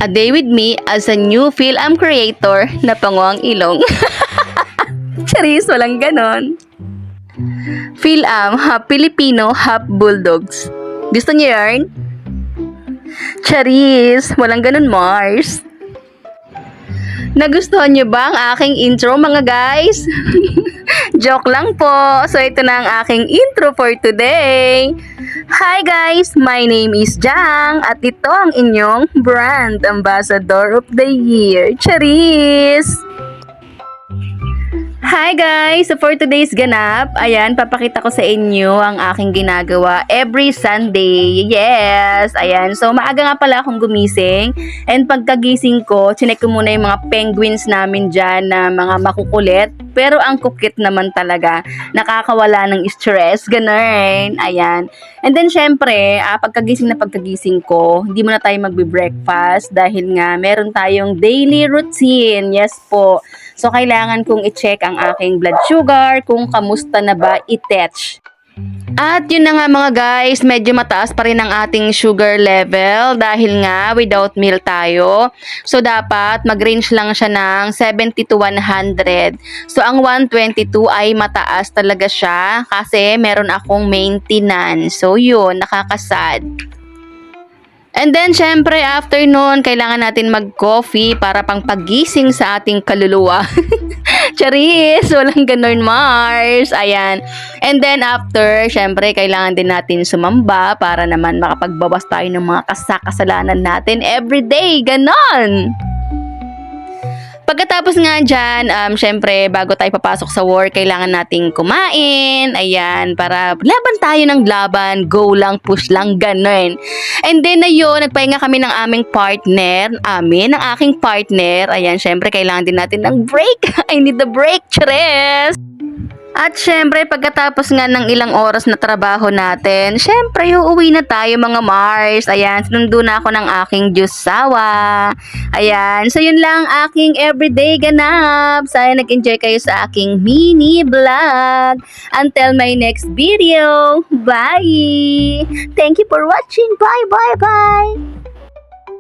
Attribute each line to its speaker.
Speaker 1: A day with me as a new film creator na panguang ilong. Charis, walang ganon. Film, half Filipino, half Bulldogs. Gusto niyo yarn? Charis, walang ganon, Mars. Nagustuhan niyo ba ang aking intro, mga guys? Joke lang po. So ito na ang aking intro for today. Hi guys, my name is Jang at ito ang inyong brand ambassador of the year. Charis! Hi guys! So for today's ganap, ayan, papakita ko sa inyo ang aking ginagawa every Sunday. Yes! Ayan, so maaga nga pala akong gumising and pagkagising ko, chinek ko muna yung mga penguins namin dyan na mga makukulit. Pero ang kukit naman talaga, nakakawala ng stress, ganun. Ayan. And then syempre, pagkagising ko, hindi muna tayo magbe-breakfast dahil nga meron tayong daily routine. Yes po. So, kailangan kong i-check ang aking blood sugar, kung kamusta na ba i-tetch. At yun na nga mga guys, medyo mataas pa rin ang ating sugar level dahil nga without meal tayo. So dapat mag-range lang siya ng 70 to 100. So ang 122 ay mataas talaga siya kasi meron akong maintenance. So yun, nakakasad. And then, syempre, after nun, kailangan natin mag-coffee para pang pagising sa ating kaluluwa. Charis! Walang ganun, Mars! Ayan. And then, after, syempre, kailangan din natin sumamba para naman makapagbawas tayo ng mga kasalanan natin everyday. Ganon! Pagkatapos nga dyan, syempre, bago tayo papasok sa work, kailangan nating kumain. Ayan, para laban tayo ng laban. Go lang, push lang, ganun. And then, ayun, nagpahinga kami ng aming partner. Ng aking partner. Ayan, syempre, kailangan din natin ng break. I need the break, Charis! At syempre, pagkatapos nga ng ilang oras na trabaho natin, syempre, uuwi na tayo mga Mars. Ayan, sinundo na ako ng aking Diyosawa. Ayan, so yun lang aking everyday ganap. Sana nag-enjoy kayo sa aking mini vlog. Until my next video. Bye! Thank you for watching. Bye, bye, bye!